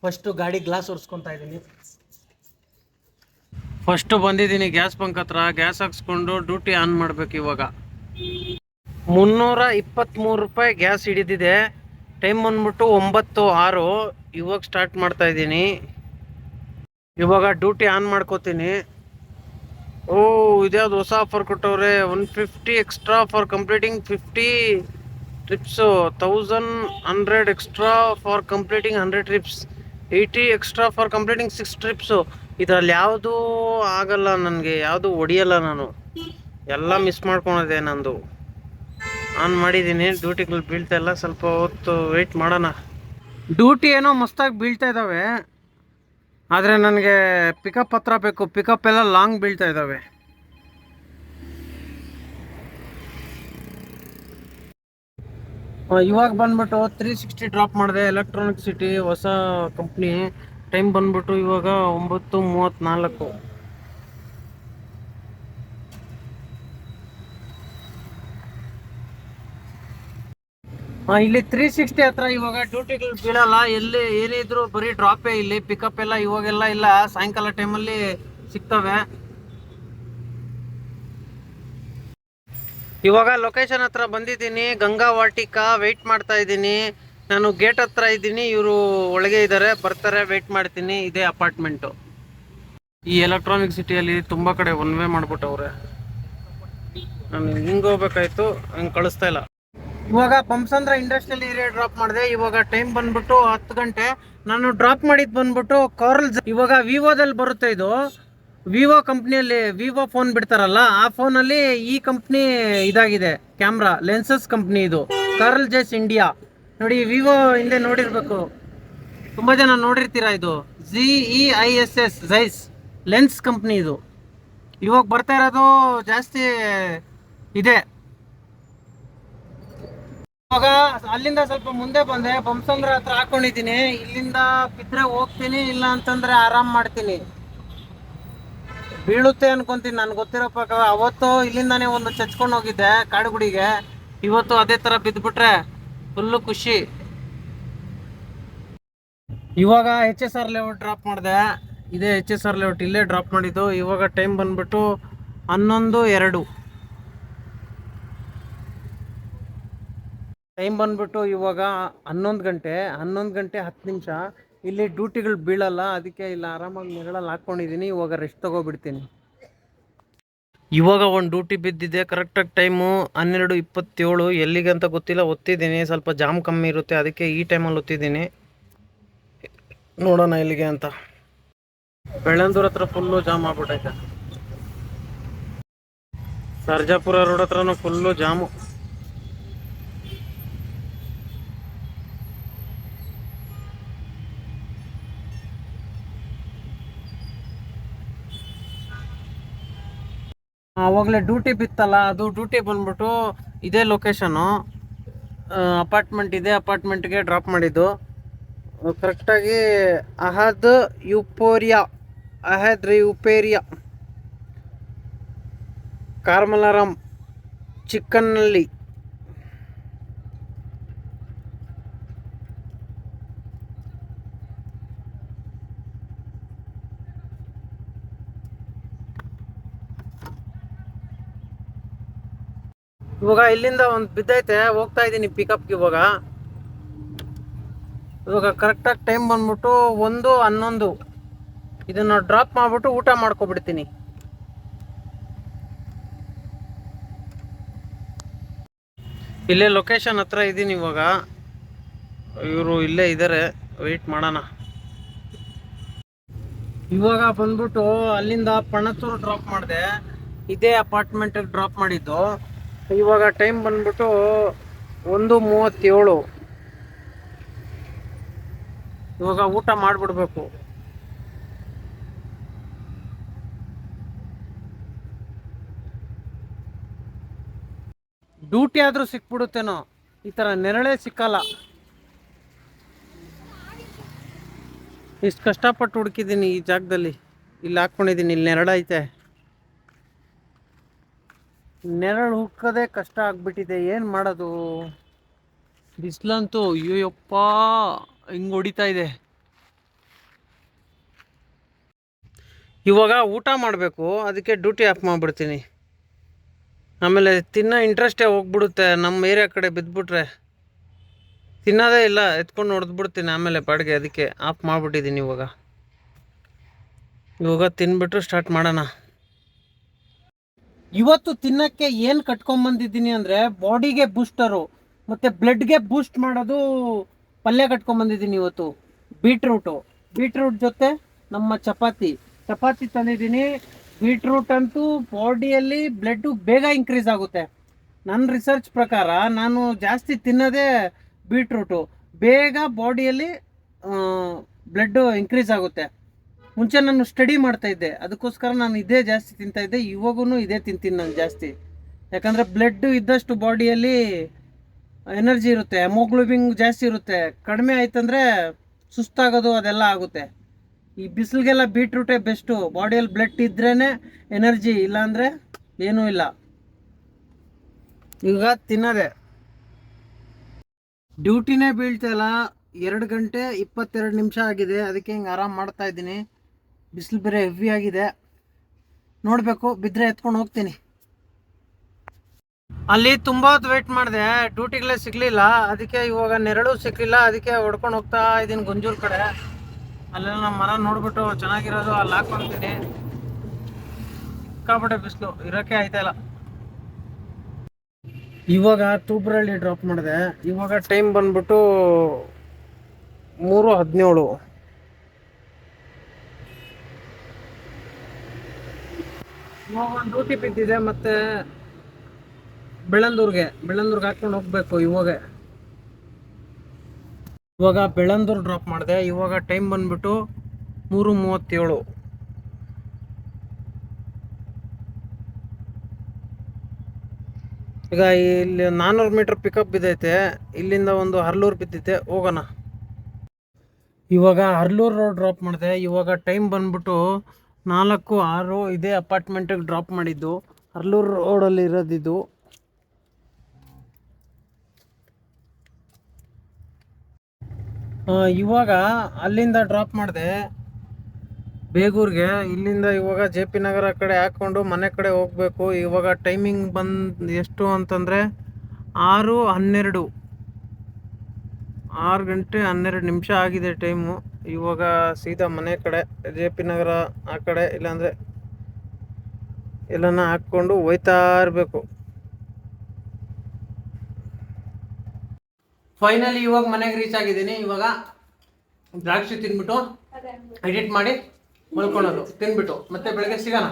First ಗಾಡಿ glass ಒರೆಸ್ಕೊತಾ ಇದ್ದೀನಿ. First ಬಂದಿದ್ದೀನಿ ಗ್ಯಾಸ್ ಬಂಕ್ ಹತ್ರ. ಗ್ಯಾಸ್ ಹಾಕ್ಸ್ಕೊಂಡು ಡ್ಯೂಟಿ ಆನ್ ಮಾಡಬೇಕು. ಇವಾಗ 323 ರೂಪಾಯಿ ಗ್ಯಾಸ್ ಹಿಡಿದಿದೆ. ಟೈಮ್ ಬಂದ್ಬಿಟ್ಟು 9:06. ಇವಾಗ ಸ್ಟಾರ್ಟ್ ಮಾಡ್ತಾ ಇದ್ದೀನಿ. ಇವಾಗ ಡ್ಯೂಟಿ ಆನ್ ಮಾಡ್ಕೋತೀನಿ. ಓ, ಇದ್ಯಾವ್ದು ಹೊಸ ಆಫರ್ ಕೊಟ್ಟವ್ರೆ. 150 extra for completing 50 trips, 1100 extra for completing 100 trips, 80 extra for completing 6 trips. ಇದರಲ್ಲಿ ಯಾವುದೂ ಆಗಲ್ಲ ನನಗೆ, ಯಾವುದು ಹೊಡಿಯಲ್ಲ. ನಾನು ಎಲ್ಲ ಮಿಸ್ ಮಾಡ್ಕೊಂಡಿದ್ದೆ. ನಂದು ಆನ್ ಮಾಡಿದ್ದೀನಿ. ಡ್ಯೂಟಿಗಳು ಬೀಳ್ತಾ ಇಲ್ಲ. ಸ್ವಲ್ಪ ಹೊತ್ತು ವೆಯ್ಟ್ ಮಾಡೋಣ. ಡ್ಯೂಟಿ ಏನೋ ಮಸ್ತಾಗಿ ಬೀಳ್ತಾ ಇದ್ದಾವೆ, ಆದರೆ ನನಗೆ ಪಿಕಪ್ ಹತ್ರ ಬೇಕು. ಪಿಕಪ್ ಎಲ್ಲ ಲಾಂಗ್ ಬೀಳ್ತಾ ಇದ್ದಾವೆ. ಇವಾಗ ಬಂದ್ಬಿಟ್ಟು 360 ಡ್ರಾಪ್ ಮಾಡಿದೆ. ಎಲೆಕ್ಟ್ರಾನಿಕ್ ಸಿಟಿ ಹೊಸ ಕಂಪ್ನಿ. ಟೈಮ್ ಬಂದ್ಬಿಟ್ಟು ಇವಾಗ 9:34. ಇಲ್ಲಿ 360 ಹತ್ರ ಇವಾಗ ಡ್ಯೂಟಿಗಳು ಬೀಳಲ್ಲ. ಎಲ್ಲಿ ಏನಿದ್ರು ಬರೀ ಡ್ರಾಪೇ. ಇಲ್ಲಿ ಪಿಕಪ್ ಎಲ್ಲ ಇವಾಗೆಲ್ಲ ಇಲ್ಲ. ಸಾಯಂಕಾಲ ಟೈಮಲ್ಲಿ ಸಿಗ್ತವೆ. ಇವಾಗ ಲೊಕೇಶನ್ ಹತ್ರ ಬಂದಿದ್ದೀನಿ. ಗಂಗಾ ವಾಟಿಕಾ ವೆಯ್ಟ್ ಮಾಡ್ತಾ ಇದ್ದೀನಿ. ನಾನು ಗೇಟ್ ಹತ್ರ ಇದ್ದೀನಿ, ಇವರು ಒಳಗೆ ಇದ್ದಾರೆ, ಬರ್ತಾರೆ. ವೆಯ್ಟ್ ಮಾಡ್ತೀನಿ. ಇದೇ ಅಪಾರ್ಟ್ಮೆಂಟು. ಈ ಎಲೆಕ್ಟ್ರಾನಿಕ್ ಸಿಟಿಯಲ್ಲಿ ತುಂಬ ಕಡೆ ಒನ್ ವೇ ಮಾಡ್ಬಿಟ್ಟವ್ರೆ. ನಾನು ಹಿಂಗೆ ಹೋಗ್ಬೇಕಾಯ್ತು, ಹಂಗೆ ಕಳಿಸ್ತಾ ಇಲ್ಲ. ಇವಾಗ ಪಂಪ್ಸಂದ್ರ ಇಂಡಸ್ಟ್ರಿಯಲ್ ಏರಿಯಾ ಡ್ರಾಪ್ ಮಾಡಿದೆ. ಇವಾಗ ಟೈಮ್ ಬಂದ್ಬಿಟ್ಟು 10 ಗಂಟೆ. ನಾನು ಡ್ರಾಪ್ ಮಾಡಿದ್ದು ಬಂದ್ಬಿಟ್ಟು ಕಾರ್ಲ್. ಇವಾಗ ವಿವೋದಲ್ಲಿ ಬರುತ್ತೆ ಇದು. ವಿವೋ ಕಂಪ್ನಿಯಲ್ಲಿ ವಿವೋ ಫೋನ್ ಬಿಡ್ತಾರಲ್ಲ, ಆ ಫೋನಲ್ಲಿ ಈ ಕಂಪ್ನಿ ಇದಾಗಿದೆ. ಕ್ಯಾಮ್ರಾ ಲೆನ್ಸಸ್ ಕಂಪ್ನಿ ಇದು. ಕಾರ್ಲ್ ಜೆಸ್ ಇಂಡಿಯಾ ನೋಡಿ. ವಿವೋ ಹಿಂದೆ ನೋಡಿರ್ಬೇಕು, ತುಂಬ ಜನ ನೋಡಿರ್ತೀರಾ. ಇದು ZEISS ಝೈಸ್ ಲೆನ್ಸ್ ಕಂಪ್ನಿ ಇದು. ಇವಾಗ ಬರ್ತಾ ಇರೋದು ಜಾಸ್ತಿ ಇದೆ. ಇವಾಗ ಅಲ್ಲಿಂದ ಸ್ವಲ್ಪ ಮುಂದೆ ಬಂದೆ. ಬೊಮ್ಮಸಂದ್ರ ಹತ್ರ ಹಾಕೊಂಡಿದ್ದೀನಿ. ಇಲ್ಲಿಂದ ಬಿದ್ರೆ ಹೋಗ್ತೀನಿ, ಇಲ್ಲ ಅಂತಂದ್ರೆ ಆರಾಮ್ ಮಾಡ್ತೀನಿ. ಬೀಳುತ್ತೆ ಅನ್ಕೊಂತೀನಿ, ನನ್ಗೆ ಗೊತ್ತಿರೋ ಪ್ರಕಾರ. ಅವತ್ತು ಇಲ್ಲಿಂದಾನೇ ಒಂದು ಚಚ್ಕೊಂಡು ಹೋಗಿದ್ದೆ ಕಾಡುಗುಡಿಗೆ. ಇವತ್ತು ಅದೇ ತರ ಬಿದ್ದುಬಿಟ್ರೆ ಫುಲ್ಲು ಖುಷಿ. ಇವಾಗ HSR ಲೇಔಟ್ ಡ್ರಾಪ್ ಮಾಡಿದೆ. ಇದೇ HSR ಲೇಔಟ್, ಇಲ್ಲೇ ಡ್ರಾಪ್ ಮಾಡಿದ್ದು. ಇವಾಗ ಟೈಮ್ ಬಂದ್ಬಿಟ್ಟು 11:02. ಟೈಮ್ ಬಂದ್ಬಿಟ್ಟು ಇವಾಗ 11 ಗಂಟೆ 10 ನಿಮಿಷ. ಇಲ್ಲಿ ಡ್ಯೂಟಿಗಳು ಬೀಳಲ್ಲ, ಅದಕ್ಕೆ ಇಲ್ಲ ಆರಾಮಾಗಿ ನೆರಳಲ್ಲಿ ಹಾಕ್ಕೊಂಡಿದ್ದೀನಿ. ಇವಾಗ ರೆಸ್ಟ್ ತೊಗೊಬಿಡ್ತೀನಿ. ಇವಾಗ ಒಂದು ಡ್ಯೂಟಿ ಬಿದ್ದಿದೆ. ಕರೆಕ್ಟಾಗಿ ಟೈಮು 12:27. ಎಲ್ಲಿಗೆ ಅಂತ ಗೊತ್ತಿಲ್ಲ, ಒತ್ತಿದ್ದೀನಿ. ಸ್ವಲ್ಪ ಜಾಮ್ ಕಮ್ಮಿ ಇರುತ್ತೆ, ಅದಕ್ಕೆ ಈ ಟೈಮಲ್ಲಿ ಒತ್ತಿದ್ದೀನಿ. ನೋಡೋಣ ಎಲ್ಲಿಗೆ ಅಂತ. ಬೆಳ್ಳಂದೂರ ಹತ್ರ ಫುಲ್ಲು ಜಾಮ್ ಆಗ್ಬಿಟ್ಟೈತೆ. ಸರ್ಜಾಪುರ ರೋಡ್ ಹತ್ರನೂ ಫುಲ್ಲು ಜಾಮು. ಆವಾಗಲೇ ಡ್ಯೂಟಿ ಬಿತ್ತಲ್ಲ, ಅದು ಡ್ಯೂಟಿ ಬಂದ್ಬಿಟ್ಟು ಇದೇ ಲೊಕೇಶನು. ಅಪಾರ್ಟ್ಮೆಂಟ್ ಇದೆ, ಅಪಾರ್ಟ್ಮೆಂಟ್ಗೆ ಡ್ರಾಪ್ ಮಾಡಿದ್ದು. ಕರೆಕ್ಟಾಗಿ ಅಹದ್ ಯುಪೇರಿಯಾ ಕಾರ್ಮಲಾರಾಮ್ ಚಿಕ್ಕನ್ನಲ್ಲಿ. ಇವಾಗ ಇಲ್ಲಿಂದ ಒಂದು ಬಿದ್ದೈತೆ, ಹೋಗ್ತಾ ಇದ್ದೀನಿ ಪಿಕಪ್ಗೆ. ಇವಾಗ ಕರೆಕ್ಟಾಗಿ ಟೈಮ್ ಬಂದ್ಬಿಟ್ಟು 1:11. ಇದನ್ನು ಡ್ರಾಪ್ ಮಾಡಿಬಿಟ್ಟು ಊಟ ಮಾಡ್ಕೊಬಿಡ್ತೀನಿ. ಇಲ್ಲೇ ಲೊಕೇಶನ್ ಹತ್ರ ಇದ್ದೀನಿ ಇವಾಗ. ಇವರು ಇಲ್ಲೇ ಇದ್ದಾರೆ, ವೆಯ್ಟ್ ಮಾಡೋಣ. ಇವಾಗ ಬಂದ್ಬಿಟ್ಟು ಅಲ್ಲಿಂದ ಪಣತ್ತೂರು ಡ್ರಾಪ್ ಮಾಡಿದೆ. ಇದೇ ಅಪಾರ್ಟ್ಮೆಂಟಿಗೆ ಡ್ರಾಪ್ ಮಾಡಿದ್ದು. ಇವಾಗ ಟೈಮ್ ಬಂದ್ಬಿಟ್ಟು 1:37. ಇವಾಗ ಊಟ ಮಾಡಿಬಿಡ್ಬೇಕು. ಡ್ಯೂಟಿ ಆದರೂ ಸಿಕ್ಬಿಡುತ್ತೇನೋ, ಈ ಥರ ನೆರಳೇ ಸಿಕ್ಕಲ್ಲ. ಇಷ್ಟು ಕಷ್ಟಪಟ್ಟು ಹುಡುಕಿದ್ದೀನಿ ಈ ಜಾಗದಲ್ಲಿ. ಇಲ್ಲಿ ಹಾಕ್ಕೊಂಡಿದ್ದೀನಿ, ಇಲ್ಲಿ ನೆರಳೈತೆ. ನೆರಳು ಹುಡ್ಕೋದೇ ಕಷ್ಟ ಆಗ್ಬಿಟ್ಟಿದೆ. ಏನು ಮಾಡೋದು? ಬಿಸಿಲಂತೂ ಅಯ್ಯೋಯಪ್ಪ ಹಿಂಗೆ ಹೊಡಿತಾ ಇದೆ. ಇವಾಗ ಊಟ ಮಾಡಬೇಕು, ಅದಕ್ಕೆ ಡ್ಯೂಟಿ ಆಫ್ ಮಾಡಿಬಿಡ್ತೀನಿ. ಆಮೇಲೆ ತಿನ್ನೋ ಇಂಟ್ರೆಸ್ಟೇ ಹೋಗ್ಬಿಡುತ್ತೆ. ನಮ್ಮ ಏರಿಯಾ ಕಡೆ ಬಿದ್ದುಬಿಟ್ರೆ ತಿನ್ನೋದೇ ಇಲ್ಲ, ಎತ್ಕೊಂಡು ಹೊಡೆದ್ಬಿಡ್ತೀನಿ ಆಮೇಲೆ ಪಾಡಿಗೆ. ಅದಕ್ಕೆ ಆಫ್ ಮಾಡಿಬಿಟ್ಟಿದ್ದೀನಿ. ಇವಾಗ ತಿನ್ಬಿಟ್ಟು ಸ್ಟಾರ್ಟ್ ಮಾಡೋಣ. ಇವತ್ತು ತಿನ್ನಕ್ಕೆ ಏನು ಕಟ್ಕೊಂಬಂದಿದ್ದೀನಿ ಅಂದರೆ ಬಾಡಿಗೆ ಬೂಸ್ಟರು ಮತ್ತು ಬ್ಲಡ್ಗೆ ಬೂಸ್ಟ್ ಮಾಡೋದು ಪಲ್ಯ ಕಟ್ಕೊಂಬಂದಿದ್ದೀನಿ ಇವತ್ತು. ಬೀಟ್ರೂಟ್ ಜೊತೆ ನಮ್ಮ ಚಪಾತಿ ತಂದಿದ್ದೀನಿ. ಬೀಟ್ರೂಟ್ ಅಂತೂ ಬಾಡಿಯಲ್ಲಿ ಬ್ಲಡ್ಡು ಬೇಗ ಇನ್ಕ್ರೀಸ್ ಆಗುತ್ತೆ. ನನ್ನ ರಿಸರ್ಚ್ ಪ್ರಕಾರ ನಾನು ಜಾಸ್ತಿ ತಿನ್ನೋದೇ ಬೀಟ್ರೂಟು. ಬೇಗ ಬಾಡಿಯಲ್ಲಿ ಬ್ಲಡ್ಡು ಇನ್ಕ್ರೀಸ್ ಆಗುತ್ತೆ. ಮುಂಚೆ ನಾನು ಸ್ಟಡಿ ಮಾಡ್ತಾ ಇದ್ದೆ, ಅದಕ್ಕೋಸ್ಕರ ನಾನು ಇದೇ ಜಾಸ್ತಿ ತಿಂತಾ ಇದ್ದೆ. ಇವಾಗೂ ಇದೇ ತಿಂತೀನಿ ನಾನು ಜಾಸ್ತಿ. ಯಾಕಂದರೆ ಬ್ಲಡ್ ಇದ್ದಷ್ಟು ಬಾಡಿಯಲ್ಲಿ ಎನರ್ಜಿ ಇರುತ್ತೆ, ಹೆಮೋಗ್ಲೋಬಿನ್ ಜಾಸ್ತಿ ಇರುತ್ತೆ. ಕಡಿಮೆ ಆಯ್ತಂದರೆ ಸುಸ್ತಾಗೋದು ಅದೆಲ್ಲ ಆಗುತ್ತೆ. ಈ ಬಿಸಿಲಿಗೆಲ್ಲ ಬೀಟ್ರೂಟೇ ಬೆಸ್ಟು. ಬಾಡಿಯಲ್ಲಿ ಬ್ಲಡ್ ಇದ್ರೇ ಎನರ್ಜಿ, ಇಲ್ಲಾಂದರೆ ಏನೂ ಇಲ್ಲ. ಈಗ ತಿನ್ನೋದೆ, ಡ್ಯೂಟಿನೇ ಬೀಳ್ತಾಯಿಲ್ಲ. 2 ಗಂಟೆ 22 ನಿಮಿಷ ಆಗಿದೆ, ಅದಕ್ಕೆ ಹಿಂಗೆ ಆರಾಮ್ ಮಾಡ್ತಾ ಇದ್ದೀನಿ. ಬಿಸಿಲು ಬೇರೆ ಹೆವಿ ಆಗಿದೆ, ನೋಡಬೇಕು, ಬಿದ್ದರೆ ಎತ್ಕೊಂಡು ಹೋಗ್ತೀನಿ. ಅಲ್ಲಿ ತುಂಬ ಹೊತ್ತು ವೆಯ್ಟ್ ಮಾಡಿದೆ, ಡ್ಯೂಟಿಗಳೇ ಸಿಗಲಿಲ್ಲ. ಅದಕ್ಕೆ ಇವಾಗ ನೆರಳು ಸಿಗಲಿಲ್ಲ, ಅದಕ್ಕೆ ಹೊಡ್ಕೊಂಡು ಹೋಗ್ತಾ ಇದ್ದೀನಿ ಗುಂಜೂರು ಕಡೆ. ಅಲ್ಲೆಲ್ಲ ನಮ್ಮ ಮರ ನೋಡ್ಬಿಟ್ಟು ಚೆನ್ನಾಗಿರೋದು ಅಲ್ಲಿ ಹಾಕ್ಕೊಂತೀನಿ. ಸಿಕ್ಕಾಪಟ್ಟೆ ಬಿಸಿಲು, ಇರೋಕ್ಕೆ ಆಯ್ತಾಯಿಲ್ಲ. ಇವಾಗ ತೂಬ್ರಳ್ಳಿ ಡ್ರಾಪ್ ಮಾಡಿದೆ. ಇವಾಗ ಟೈಮ್ ಬಂದ್ಬಿಟ್ಟು 3:17. ಇವಾಗ ಒಂದು ಡ್ಯೂಟಿ ಬಿದ್ದಿದೆ, ಮತ್ತು ಬೆಳ್ಳಂದೂರ್ಗೆ ಹಾಕ್ಕೊಂಡು ಹೋಗ್ಬೇಕು. ಇವಾಗ ಬೆಳ್ಳಂದೂರು ಡ್ರಾಪ್ ಮಾಡಿದೆ. ಇವಾಗ ಟೈಮ್ ಬಂದ್ಬಿಟ್ಟು 3:37. ಈಗ ಇಲ್ಲಿ 400 ಮೀಟರ್ ಪಿಕಪ್ ಬಿದ್ದೈತೆ. ಇಲ್ಲಿಂದ ಒಂದು ಹರ್ಲೂರು ಬಿದ್ದೈತೆ, ಹೋಗೋಣ. ಇವಾಗ ಹರ್ಲೂರು ರೋಡ್ ಡ್ರಾಪ್ ಮಾಡಿದೆ. ಇವಾಗ ಟೈಮ್ ಬಂದ್ಬಿಟ್ಟು 4:06. ಇದೇ ಅಪಾರ್ಟ್ಮೆಂಟಿಗೆ ಡ್ರಾಪ್ ಮಾಡಿದ್ದು, ಹರ್ಲೂರು ರೋಡಲ್ಲಿ ಇರೋದಿದ್ದು. ಇವಾಗ ಅಲ್ಲಿಂದ ಡ್ರಾಪ್ ಮಾಡಿದೆ ಬೇಗೂರಿಗೆ. ಇಲ್ಲಿಂದ ಇವಾಗ JP ನಗರ ಕಡೆ ಹಾಕ್ಕೊಂಡು ಮನೆ ಕಡೆ ಹೋಗಬೇಕು. ಇವಾಗ ಟೈಮಿಂಗ್ ಬಂದು ಎಷ್ಟು ಅಂತಂದರೆ 6:12, 6 ಗಂಟೆ 12 ನಿಮಿಷ ಆಗಿದೆ ಟೈಮು. ಇವಾಗ ಸೀದಾ ಮನೆ ಕಡೆ, JP ನಗರ ಆ ಕಡೆ ಇಲ್ಲಾಂದರೆ ಎಲ್ಲನ ಹಾಕ್ಕೊಂಡು ಹೋಯ್ತಾ ಇರಬೇಕು. ಫೈನಲಿ ಇವಾಗ ಮನೆಗೆ ರೀಚ್ ಆಗಿದ್ದೀನಿ. ಇವಾಗ ದ್ರಾಕ್ಷಿ ತಿನ್ಬಿಟ್ಟು ಎಡಿಟ್ ಮಾಡಿ ಮಲ್ಕೊಳ್ಳೋದು, ತಿನ್ಬಿಟ್ಟು ಮತ್ತೆ ಬೆಳಗ್ಗೆ ಸಿಗೋಣ.